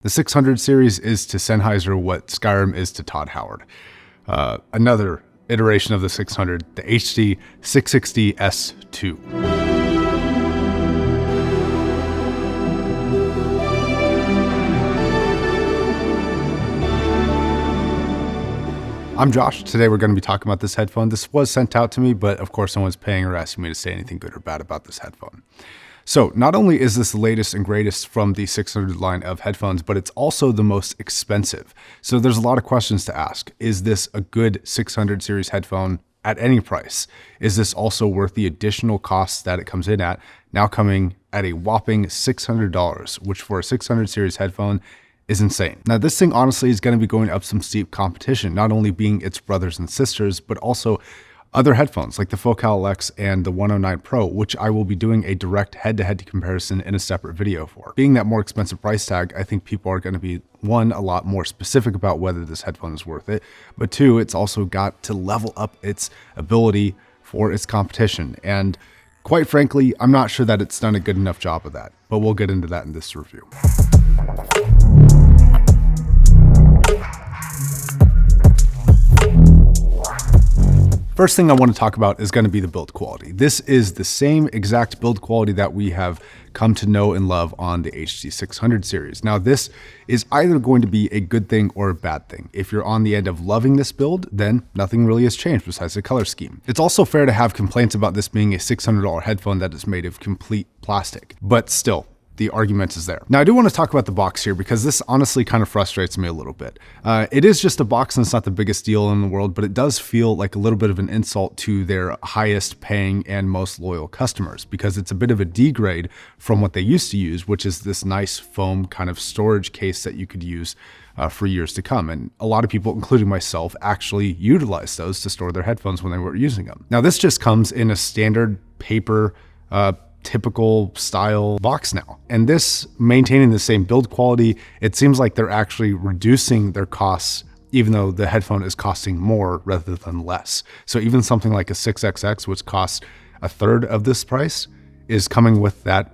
The 600 series is to Sennheiser what Skyrim is to Todd Howard. Another iteration of the 600, the HD660S2. I'm Josh. Today we're going to be talking about this headphone. This was sent out to me, but of course no one's paying or asking me to say anything good or bad about this headphone. So not only is this the latest and greatest from the 600 line of headphones, but it's also the most expensive. So there's a lot of questions to ask. Is this a good 600 series headphone at any price? Is this also worth the additional costs that it comes in at, now coming at a whopping $600, which for a 600 series headphone is insane. Now this thing honestly is going to be going up some steep competition, not only being its brothers and sisters, but also other headphones like the Focal X and the 109 Pro, which I will be doing a direct head-to-head comparison in a separate video for. Being that more expensive price tag, I think people are going to be, one, a lot more specific about whether this headphone is worth it, but two, it's also got to level up its ability for its competition. And quite frankly, I'm not sure that it's done a good enough job of that, but we'll get into that in this review. First thing I want to talk about is going to be the build quality. This is the same exact build quality that we have come to know and love on the HD600 series. Now this is either going to be a good thing or a bad thing. If you're on the end of loving this build, then nothing really has changed besides the color scheme. It's also fair to have complaints about this being a $600 headphone that is made of complete plastic, but still, the argument is there. Now I do want to talk about the box here because this honestly kind of frustrates me a little bit. It is just a box and it's not the biggest deal in the world, but it does feel like a little bit of an insult to their highest paying and most loyal customers because it's a bit of a degrade from what they used to use, which is this nice foam kind of storage case that you could use for years to come. And a lot of people, including myself, actually utilize those to store their headphones when they weren't using them. Now this just comes in a standard paper typical style box now. And this maintaining the same build quality, it seems like they're actually reducing their costs even though the headphone is costing more rather than less. So even something like a 6XX, which costs a third of this price, is coming with that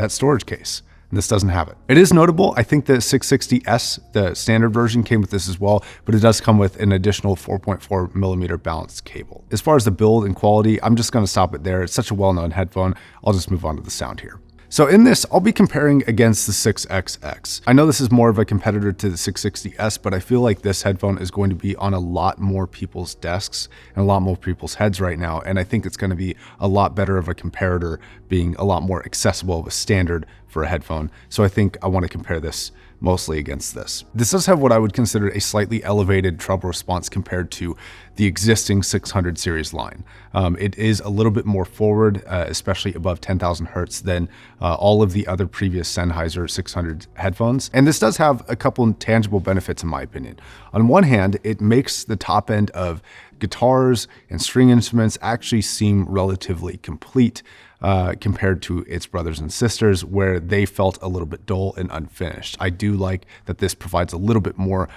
storage case. And this doesn't have it. It is notable, I think the 660S, the standard version, came with this as well, but it does come with an additional 4.4 millimeter balanced cable. As far as the build and quality, I'm just gonna stop it there. It's such a well-known headphone. I'll just move on to the sound here. So in this, I'll be comparing against the 6XX. I know this is more of a competitor to the 660S, but I feel like this headphone is going to be on a lot more people's desks and a lot more people's heads right now. And I think it's going to be a lot better of a comparator, being a lot more accessible of a standard for a headphone. So I think I want to compare this mostly against this. This does have what I would consider a slightly elevated treble response compared to the existing 600 series line. It is a little bit more forward, especially above 10,000 hertz than all of the other previous Sennheiser 600 headphones. And this does have a couple tangible benefits in my opinion. On one hand, it makes the top end of guitars and string instruments actually seem relatively complete compared to its brothers and sisters, where they felt a little bit dull and unfinished. I do like that this provides a little bit more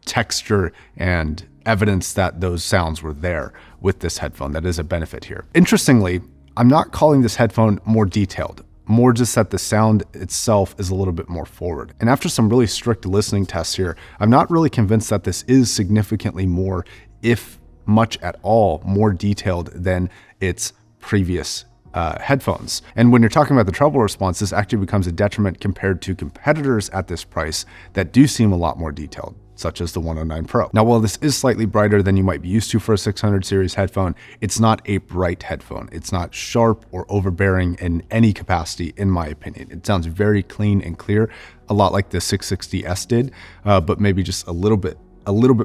texture and evidence that those sounds were there with this headphone. That is a benefit here. Interestingly, I'm not calling this headphone more detailed, more just that the sound itself is a little bit more forward. And after some really strict listening tests here, I'm not really convinced that this is significantly more, if much at all, more detailed than its previous headphones. And when you're talking about the treble response, this actually becomes a detriment compared to competitors at this price that do seem a lot more detailed, such as the 109 Pro. Now, while this is slightly brighter than you might be used to for a 600 series headphone, it's not a bright headphone. It's not sharp or overbearing in any capacity, in my opinion. It sounds very clean and clear, a lot like the 660S did, but maybe just a little bit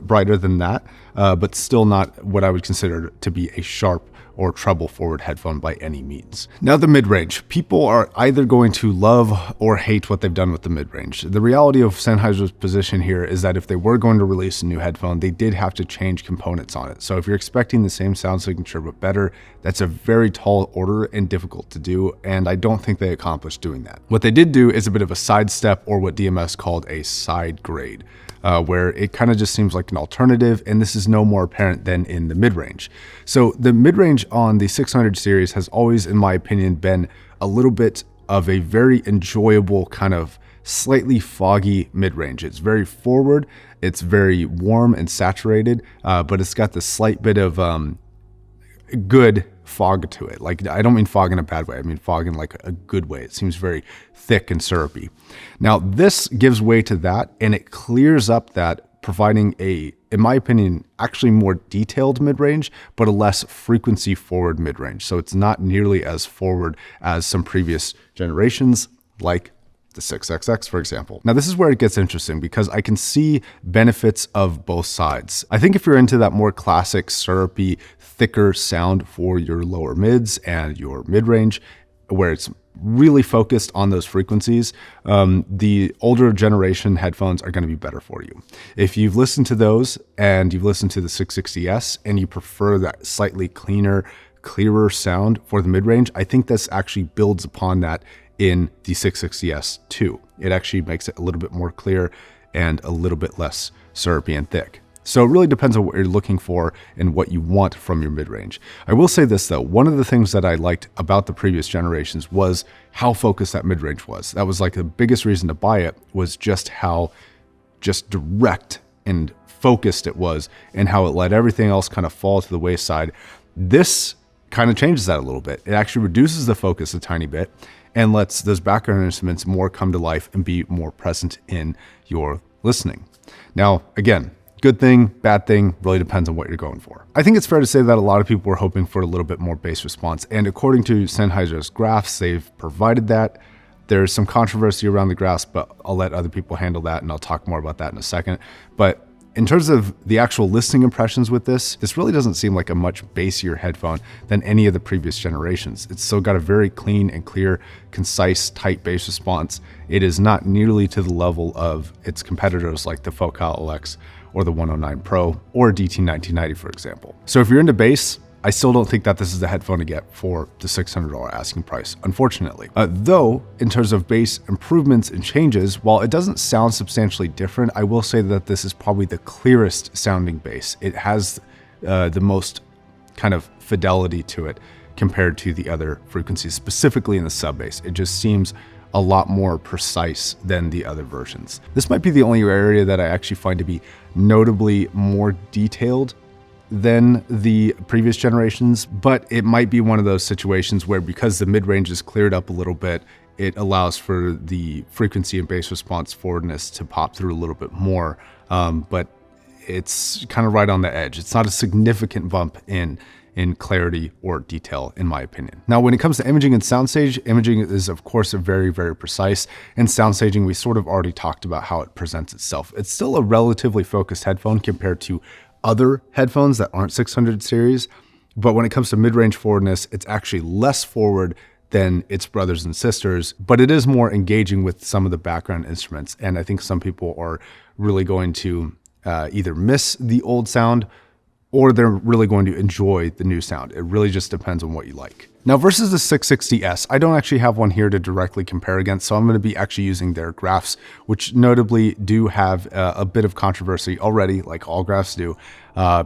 brighter than that, but still not what I would consider to be a sharp or treble forward headphone by any means. Now the mid-range. People are either going to love or hate what they've done with the mid-range. The reality of Sennheiser's position here is that if they were going to release a new headphone, they did have to change components on it. So if you're expecting the same sound signature but better, that's a very tall order and difficult to do, and I don't think they accomplished doing that. What they did do is a bit of a sidestep, or what DMS called a side grade, where it kind of just seems like an alternative, and this is no more apparent than in the mid-range. So the mid-range on the 600 series has always, in my opinion, been a little bit of a very enjoyable kind of slightly foggy mid-range. It's very forward, it's very warm and saturated, but it's got this slight bit of good fog to it. Like, I don't mean fog in a bad way, I mean fog in like a good way. It seems very thick and syrupy. Now this gives way to that, and it clears up that, providing a, in my opinion, actually more detailed mid-range, but a less frequency forward mid-range. So it's not nearly as forward as some previous generations, like the 6XX, for example. Now, this is where it gets interesting because I can see benefits of both sides. I think if you're into that more classic, syrupy, thicker sound for your lower mids and your mid-range, where it's really focused on those frequencies, the older generation headphones are going to be better for you. If you've listened to those and you've listened to the 660S and you prefer that slightly cleaner, clearer sound for the mid-range, I think this actually builds upon that in the 660S too. It actually makes it a little bit more clear and a little bit less syrupy and thick. So it really depends on what you're looking for and what you want from your mid-range. I will say this though, one of the things that I liked about the previous generations was how focused that mid-range was. That was like the biggest reason to buy it, was just how just direct and focused it was, and how it let everything else kind of fall to the wayside. This kind of changes that a little bit. It actually reduces the focus a tiny bit and lets those background instruments more come to life and be more present in your listening. Now, again, good thing, bad thing, really depends on what you're going for. I think it's fair to say that a lot of people were hoping for a little bit more bass response, and according to Sennheiser's graphs, they've provided that. There's some controversy around the graphs, but I'll let other people handle that, and I'll talk more about that in a second. But in terms of the actual listening impressions with this really doesn't seem like a much bassier headphone than any of the previous generations. It's still got a very clean and clear, concise, tight bass response. It is not nearly to the level of its competitors like the Focal LX or the 109 Pro or DT1990, for example. So if you're into bass, I still don't think that this is the headphone to get for the $600 asking price, unfortunately. Though, in terms of bass improvements and changes, while it doesn't sound substantially different, I will say that this is probably the clearest sounding bass. It has the most kind of fidelity to it compared to the other frequencies, specifically in the sub bass. It just seems a lot more precise than the other versions. This might be the only area that I actually find to be notably more detailed than the previous generations, but it might be one of those situations where, because the mid-range is cleared up a little bit, it allows for the frequency and bass response forwardness to pop through a little bit more, but it's kind of right on the edge. It's not a significant bump in clarity or detail, in my opinion. Now, when it comes to imaging and soundstage, imaging is of course very, very precise, and soundstaging, we sort of already talked about how it presents itself. It's still a relatively focused headphone compared to other headphones that aren't 600 series, but when it comes to mid-range forwardness, it's actually less forward than its brothers and sisters, but it is more engaging with some of the background instruments, and I think some people are really going to either miss the old sound or they're really going to enjoy the new sound. It really just depends on what you like. Now, versus the 660S, I don't actually have one here to directly compare against, so I'm going to be actually using their graphs, which notably do have a bit of controversy already, like all graphs do,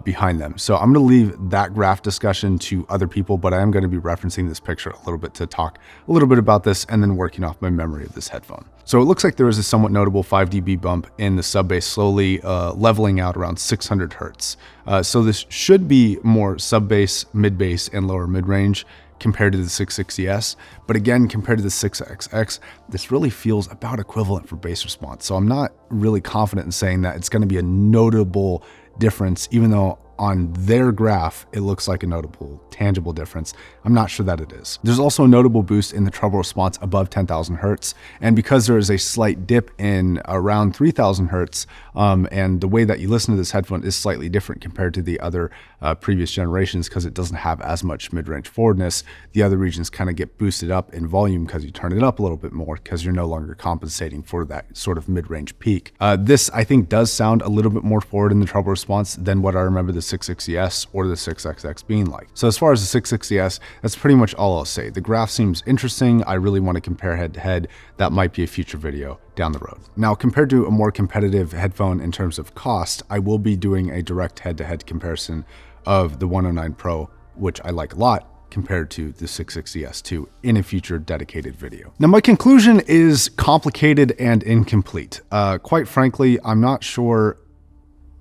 behind them. So I'm going to leave that graph discussion to other people, but I am going to be referencing this picture a little bit to talk a little bit about this and then working off my memory of this headphone. So it looks like there is a somewhat notable 5 dB bump in the sub bass, slowly leveling out around 600 hertz. So this should be more sub bass, mid bass, and lower mid range compared to the 660S, but again, compared to the 6XX, this really feels about equivalent for bass response. So I'm not really confident in saying that it's going to be a notable difference, even though on their graph, it looks like a notable, tangible difference. I'm not sure that it is. There's also a notable boost in the treble response above 10,000 hertz. And because there is a slight dip in around 3,000 hertz, and the way that you listen to this headphone is slightly different compared to the other previous generations, because it doesn't have as much mid-range forwardness. The other regions kind of get boosted up in volume because you turn it up a little bit more, because you're no longer compensating for that sort of mid-range peak. This, I think, does sound a little bit more forward in the treble response than what I remember the 660S or the 6XX being like. So as far as the 660S, that's pretty much all I'll say. The graph seems interesting. I really want to compare head to head. That might be a future video down the road. Now, compared to a more competitive headphone in terms of cost, I will be doing a direct head-to-head comparison of the 109 Pro, which I like a lot, compared to the 660S2 in a future dedicated video. Now, my conclusion is complicated and incomplete. Quite frankly, I'm not sure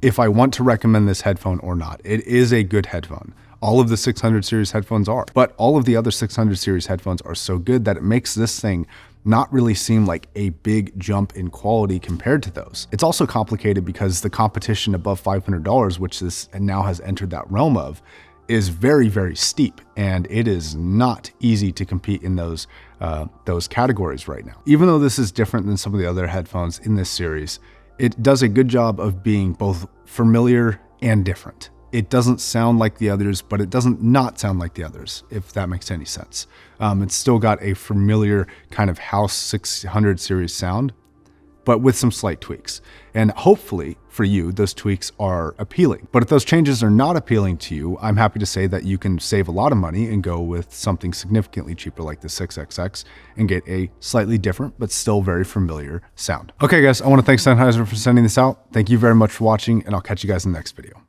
if I want to recommend this headphone or not. It is a good headphone. All of the 600 series headphones are, but all of the other 600 series headphones are so good that it makes this thing not really seem like a big jump in quality compared to those. It's also complicated because the competition above $500, which this now has entered that realm of, is very, very steep, and it is not easy to compete in those categories right now. Even though this is different than some of the other headphones in this series, it does a good job of being both familiar and different. It doesn't sound like the others, but it doesn't not sound like the others, if that makes any sense. It's still got a familiar kind of house 600 series sound, but with some slight tweaks. And hopefully for you, those tweaks are appealing. But if those changes are not appealing to you, I'm happy to say that you can save a lot of money and go with something significantly cheaper like the 6XX and get a slightly different, but still very familiar sound. Okay guys, I wanna thank Sennheiser for sending this out. Thank you very much for watching, and I'll catch you guys in the next video.